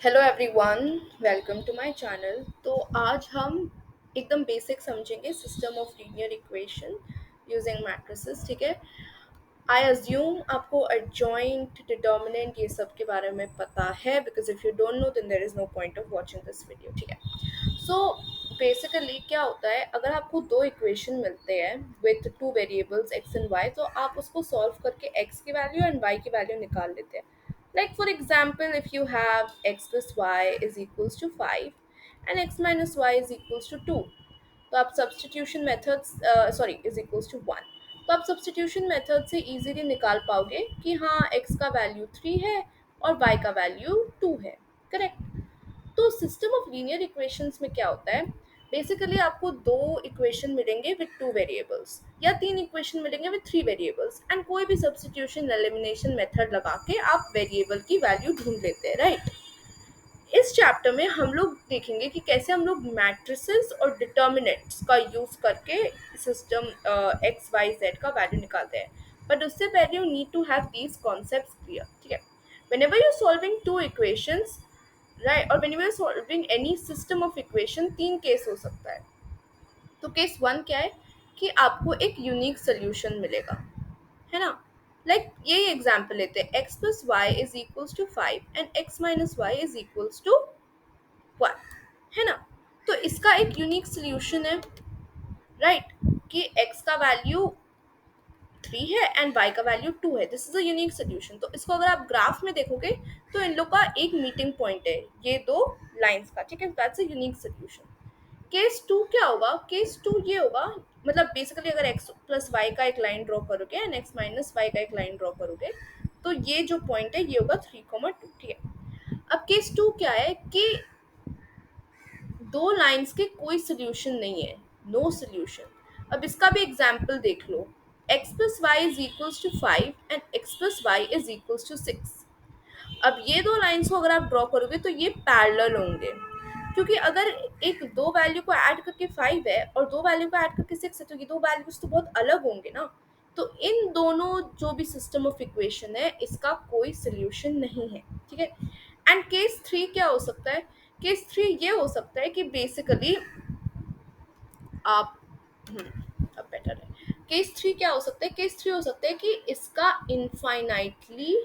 Hello everyone, welcome to my channel. तो आज हम एकदम बेसिक समझेंगे system of linear equation using matrices. ठीक है। आई अज्यूम आपको एडजॉइंट डिटर्मिनेंट ये सब के बारे में पता है, because if you don't know then there is no point of watching this video. ठीक है। सो बेसिकली क्या होता है, अगर आपको दो इक्वेशन मिलते हैं with two variables x and y, तो आप उसको सॉल्व करके एक्स की वैल्यू एंड वाई की वैल्यू निकाल लेते हैं। Like for example, if you have x plus y is equals to 5 and x minus y is equals to 2, तो आप substitution methods sorry is equals to 1, तो आप सब्सटीट्यूशन मेथड से easily निकाल पाओगे कि हाँ x का वैल्यू 3 है और y का वैल्यू 2 है। करेक्ट। तो सिस्टम ऑफ लीनियर इक्वेशंस में क्या होता है, बेसिकली आपको दो इक्वेशन मिलेंगे विद टू वेरिएबल्स या तीन इक्वेशन मिलेंगे विद थ्री वेरिएबल्स, एंड कोई भी सब्स्टिट्यूशन एलिमिनेशन मेथड लगा के आप वेरिएबल की वैल्यू ढूंढ लेते हैं, राइट। इस चैप्टर में हम लोग देखेंगे कि कैसे हम लोग मैट्रिसेस और डिटर्मिनेंट्स का यूज करके सिस्टम एक्स वाई जेड का वैल्यू निकालते हैं। बट उससे पहले you need to have these concepts clear. ठीक है। whenever you're solving two equations, राइट, और whenever solving any system of equation, तीन केस हो सकता है। तो केस वन क्या है कि आपको एक यूनिक सोल्यूशन मिलेगा, है ना। लाइक ये एग्जांपल लेते हैं, x plus y is equals to 5 and x minus y is equals to 1, है ना। तो इसका एक यूनिक सोल्यूशन है, राइट, कि x का वैल्यू 3 है एंड y का वैल्यू 2 है। This is a unique solution. तो इसको अगर आप ग्राफ में देखोगे तो इन लोग का एक मीटिंग पॉइंट है, ये दो लाइंस का। ठीक है, that's a unique solution. Case two क्या होगा, केस टू ये होगा, मतलब बेसिकली अगर x प्लस वाई का एक लाइन ड्रॉ करोगे एंड x माइनस वाई का एक लाइन ड्रॉ करोगे, तो ये जो पॉइंट है ये होगा 3,2। ठीक है। अब केस टू क्या है कि दो लाइंस के कोई सोल्यूशन नहीं है, नो सोल्यूशन। अब इसका भी एग्जाम्पल देख लो, x plus y is equals to 5 and x plus y is equals to 6। अब ये दो लाइंस को अगर आप ड्रॉ करोगे तो ये पैरेलल होंगे, क्योंकि अगर एक दो वैल्यू को ऐड करके 5 है और दो वैल्यू को ऐड करके 6 है, तो ये दो वैल्यूज तो बहुत अलग होंगे ना। तो इन दोनों जो भी सिस्टम ऑफ इक्वेशन है, इसका कोई सोल्यूशन नहीं है। ठीक है। एंड केस थ्री क्या हो सकता है, केस थ्री ये हो सकता है कि बेसिकली आप अब बेटर है। केस थ्री क्या हो सकता है, केस थ्री हो सकता है कि इसका इनफाइनाइटली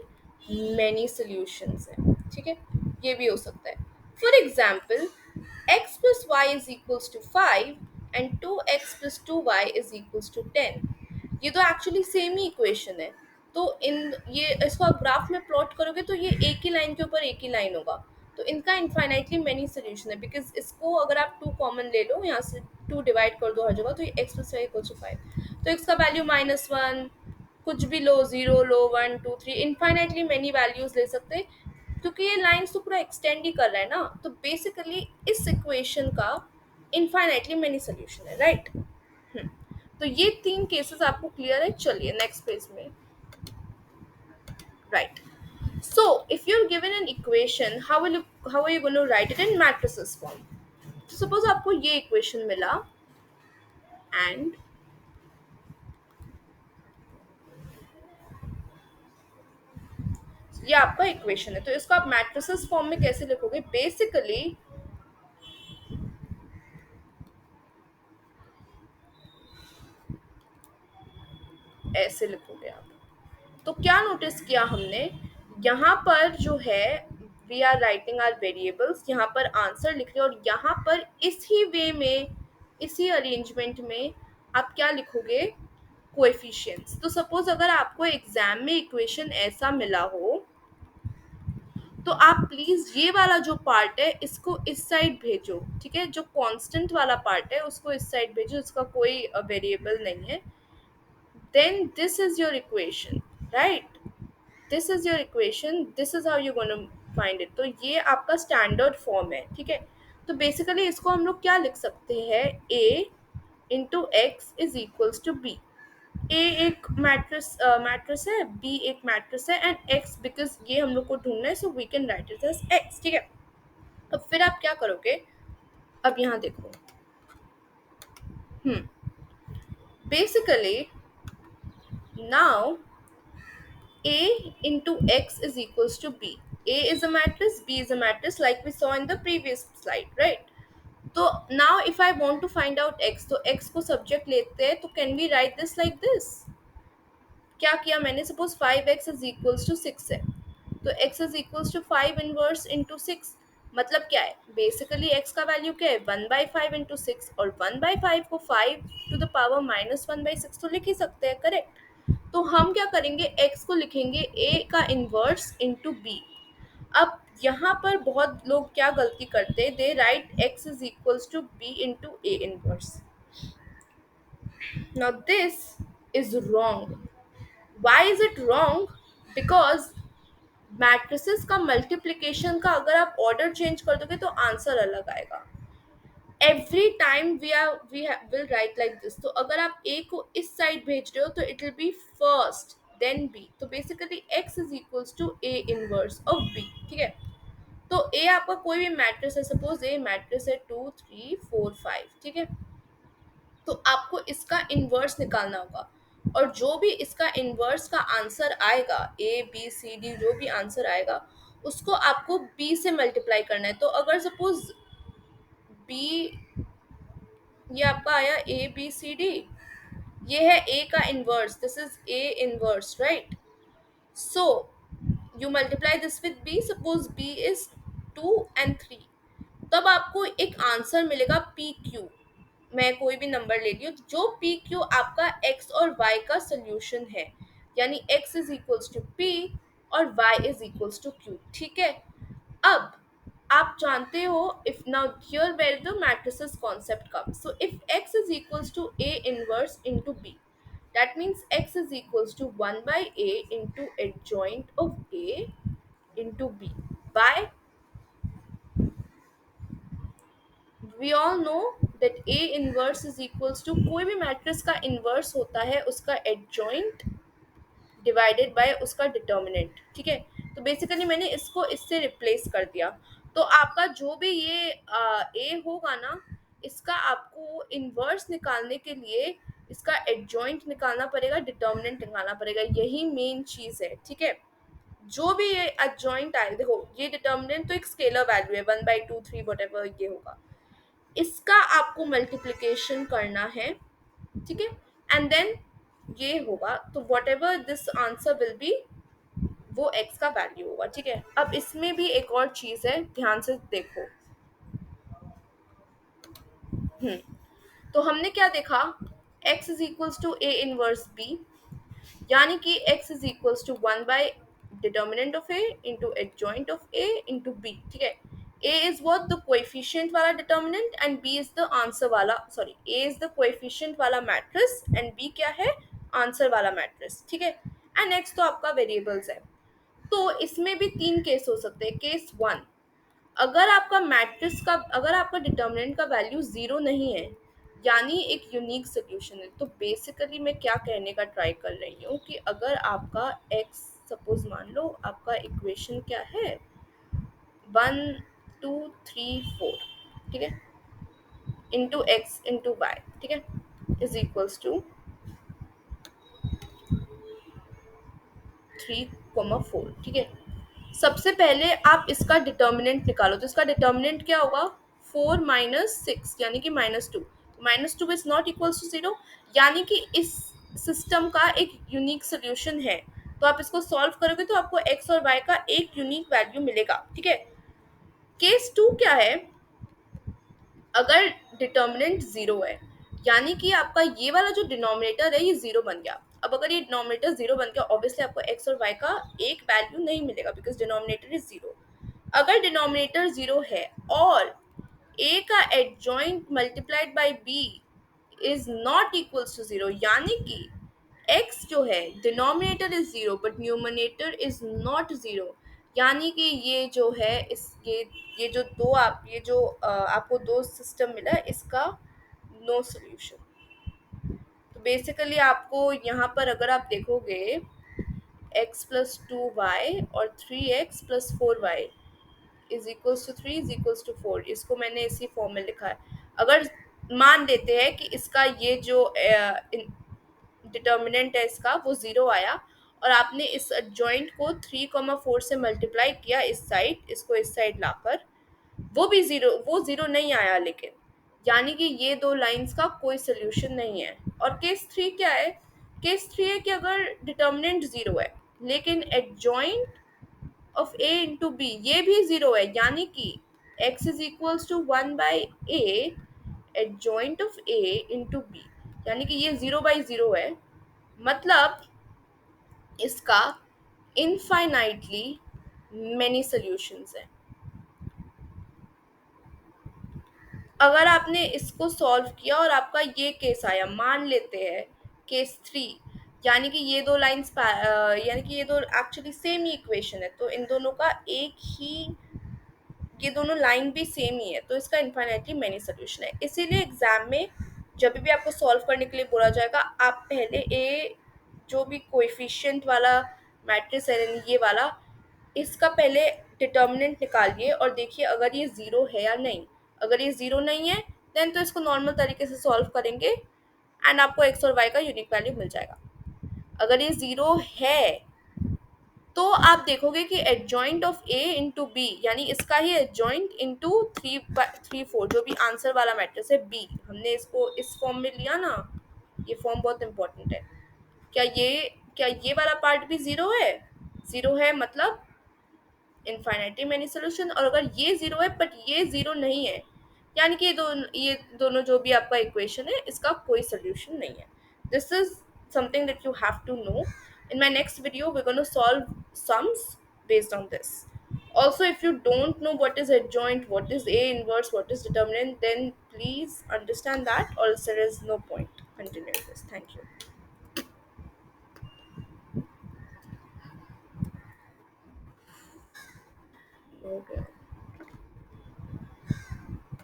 मैनी सॉल्यूशंस है। ठीक है, ये भी हो सकता है। For example, x plus y is equals to 5 and 2x plus 2y is equals to 10, ये तो एक्चुअली सेम ही इक्वेशन है। तो इन ये इसको आप ग्राफ में प्लॉट करोगे तो ये एक ही लाइन के ऊपर एक ही लाइन होगा। तो इनका इनफाइनाइटली मैनी सोल्यूशन है, बिकॉज इसको अगर आप टू कॉमन ले लो, यहाँ से टू डिवाइड कर दो हर जगह, तो ये x plus y equal to 5, तो एक्स का वैल्यू -1, कुछ भी लो, 0 लो, 1 2 3, इनफाइनाइटली मैनी वैल्यूज ले सकते हैं, क्योंकि ये लाइंस तो पूरा एक्सटेंड ही कर रहा है ना। तो बेसिकली इस इक्वेशन का इनफाइनाइटली मैनी सोल्यूशन है, राइट। तो ये तीन केसेस आपको क्लियर है। चलिए नेक्स्ट पेज में, right. So if you're given an equation, how are you going to write it in matrices form? So suppose आपको ये equation मिला and ये आपका equation है, तो इसको आप matrices form में कैसे लिखोगे, बेसिकली ऐसे लिखोगे आप। तो क्या नोटिस किया हमने, यहाँ पर जो है we are writing are variables, यहाँ पर आंसर लिख रहे हैं, और यहाँ पर इसी वे में, इसी अरेंजमेंट में आप क्या लिखोगे, कोएफिशिएंट्स। तो सपोज अगर आपको एग्जाम में इक्वेशन ऐसा मिला हो, तो आप प्लीज ये वाला जो पार्ट है इसको इस साइड भेजो। ठीक है, जो कांस्टेंट वाला पार्ट है उसको इस साइड भेजो, इसका कोई वेरिएबल नहीं है। Then this is your equation, right, this is your equation, this is how you gonna find it. तो ये आपका स्टैंडर्ड फॉर्म है। ठीक है। तो बेसिकली इसको हम लोग क्या लिख सकते हैं, a into x is equals to B. A एक मैट्रिक्स है, बी एक मैट्रिक्स है, एंड एक्स बिकॉज ये हम लोग को ढूंढना है, so we can write it as x. ठीक है। अब फिर आप क्या करोगे, अब यहाँ देखो, basically now a into x is equals to b. A is a matrix, B is a matrix, like we saw in the previous slide, right? तो now if I want to find out x, तो x को subject लेते हैं, तो can we write this like this? क्या किया मैंने, suppose 5x is equals to 6 है, तो x is equals to 5 inverse into 6, मतलब क्या है, बेसिकली x का वैल्यू क्या है, 1/5 इंटू 6, और 1/5 को 5 to the power -1/6 तो लिख ही सकते हैं, करेक्ट? तो हम क्या करेंगे, x को लिखेंगे a का इनवर्स इंटू b। अब यहाँ पर बहुत लोग क्या गलती करते हैं, they write x is equals to b into a inverse. Now this is wrong. Why is it wrong? Because matrices का मल्टीप्लिकेशन का अगर आप ऑर्डर चेंज कर दोगे तो आंसर अलग आएगा। Every time we will write like this. तो अगर आप ए को इस साइड भेज रहे हो तो it will be first then B, तो basically X is equals to A inverse of B, ठीक है? तो ए आपका कोई भी मैट्रिक्स है, सपोज ए मैट्रिक्स है 2 3 4 5, ठीक है? तो आपको इसका इन्वर्स निकालना होगा, और जो भी इसका इन्वर्स का आंसर आएगा, ए बी सी डी जो भी आंसर आएगा, उसको आपको बी से मल्टीप्लाई करना है। तो अगर सपोज बी, ये आपका आया ए बी सी डी, ये है ए का inverse, this is A inverse, right? So you multiply this with B, suppose B is 2 and 3, तब आपको एक आंसर मिलेगा पी क्यू। मैं कोई भी नंबर ले रही हूँ, जो पी क्यू आपका एक्स और वाई का सोल्यूशन है, यानी x is equals to p और y is equals to q, ठीक है? अब आप जानते हो, if now here where the matrices concept come, so if x is equals to A inverse into b, that means x is equals to 1 by a into adjoint of a into b by, we all know that A inverse is equals to, कोई भी matrix का inverse होता है उसका adjoint divided by उसका determinant, ठीक है? तो बेसिकली मैंने इसको इससे रिप्लेस कर दिया। तो आपका जो भी ये ए होगा ना, इसका आपको इन्वर्स निकालने के लिए इसका एडजॉइंट निकालना पड़ेगा, डिटर्मिनेंट निकालना पड़ेगा, यही मेन चीज़ है, ठीक है? जो भी ये एडजॉइंट आए, देखो ये डिटर्मिनेंट तो एक स्केलर वैल्यू है, 1/2 3 whatever ये होगा, इसका आपको मल्टीप्लिकेशन करना है, ठीक है? एंड देन ये होगा, तो what ever this answer will be, वो एक्स का वैल्यू होगा, ठीक है? अब इसमें भी एक और चीज है, ध्यान से देखो। हम्म तो हमने क्या देखा, x is equals to A inverse b, यानी कि x is equals to 1 by determinant of a into adjoint of a into b, ठीक है? a is what, the coefficient वाला determinant, and b is the answer वाला, sorry, a is the coefficient वाला matrix and b क्या है, answer वाला matrix, ठीक है? एंड नेक्स्ट तो आपका वेरिएबल्स है। तो इसमें भी तीन केस हो सकते हैं। केस वन, अगर आपका मैट्रिक्स का, अगर आपका डिटर्मिनेंट का वैल्यू जीरो नहीं है, यानी एक यूनिक सोल्यूशन है, तो बेसिकली मैं क्या कहने का ट्राई कर रही हूँ कि अगर आपका x, सपोज मान लो आपका इक्वेशन क्या है, 1 2 3 4, ठीक है, इंटू एक्स इंटू वाई, ठीक है, इज इक्वल्स टू 3 4, ठीक है? सबसे पहले आप इसका डिटर्मिनेंट निकालो, तो इसका डिटर्मिनेंट क्या होगा, 4 - 6 यानी कि -2, -2 इज नॉट इक्वल्स टू 0, यानी कि इस सिस्टम का एक यूनिक सोल्यूशन है। तो आप इसको सॉल्व करोगे तो आपको एक्स और वाई का एक यूनिक वैल्यू मिलेगा, ठीक है? केस टू क्या है, अगर डिटर्मिनेंट जीरो है, यानी कि आपका ये वाला जो डिनोमिनेटर है ये जीरो बन गया। अब अगर ये डिनोमिनेटर जीरो बन गया, ऑब्वियसली आपको एक्स और वाई का एक वैल्यू नहीं मिलेगा, बिकॉज डिनोमिनेटर इज जीरो। अगर डिनोमिनेटर जीरो है और ए का adjoint multiplied by B is not equals to zero, यानी कि x जो है denominator is zero but numerator is not zero, यानी कि ये जो है इस ये जो दो आप ये जो आपको दो सिस्टम मिला है, इसका नो सोल्यूशन। तो बेसिकली आपको यहाँ पर अगर आप देखोगे, x + 2y और 3x + 4y is equals to 3 is equals to 4, इसको मैंने इसी फॉर्म में लिखा है। अगर मान लेते हैं कि इसका ये जो डिटर्मिनेंट है इसका वो जीरो आया, और आपने इस जॉइंट को 3,4 से मल्टीप्लाई किया इस साइड, इसको इस साइड लाकर, वो भी जीरो, वो जीरो नहीं आया लेकिन, यानी कि ये दो लाइंस का कोई सोल्यूशन नहीं है। और केस थ्री क्या है? केस थ्री है कि अगर डिटर्मिनेंट जीरो है लेकिन adjoint of A into B ये भी जीरो है, यानी कि x is equals to 1/a adjoint of a into B, यानी कि ये 0/0 है। मतलब इसका इनफाइनाइटली मेनी सॉल्यूशंस हैं। अगर आपने इसको सॉल्व किया और आपका ये केस आया, मान लेते हैं केस थ्री, यानी कि ये दो लाइंस, यानी कि ये दो एक्चुअली सेम ही इक्वेशन है, तो इन दोनों का एक ही, ये दोनों लाइन भी सेम ही है, तो इसका इन्फाइनाइटली मैनी सोल्यूशन है। इसीलिए एग्जाम में जब भी आपको सॉल्व करने के लिए बोला जाएगा, आप पहले ए जो भी कोएफिशिएंट वाला मैट्रिक्स है, यानी ये वाला, इसका पहले डिटर्मिनेंट निकालिए और देखिए अगर ये ज़ीरो है या नहीं। अगर ये ज़ीरो नहीं है देन तो इसको नॉर्मल तरीके से सॉल्व करेंगे एंड आपको एक्स और वाई का यूनिक वैल्यू मिल जाएगा। अगर ये ज़ीरो है तो आप देखोगे कि adjoint of A into B, यानी इसका ही एडजॉइंट इंटू 3/4 जो भी आंसर वाला मैट्रिक्स है बी, हमने इसको इस फॉर्म में लिया ना, ये फॉर्म बहुत इंपॉर्टेंट है। क्या ये वाला पार्ट भी ज़ीरो है? ज़ीरो है मतलब इनफाइनाइटली मैनी सोल्यूशन। और अगर ये ज़ीरो है बट ये ज़ीरो नहीं है, यानी कि ये दोनों जो भी आपका इक्वेशन है इसका कोई सोल्यूशन नहीं है। This is something that you have to know. In my next video we're going to solve sums based on this. Also, if you don't know what is adjoint, what is a inverse, what is determinant, then please understand that, or else there is no point continuing this. Thank you. Okay.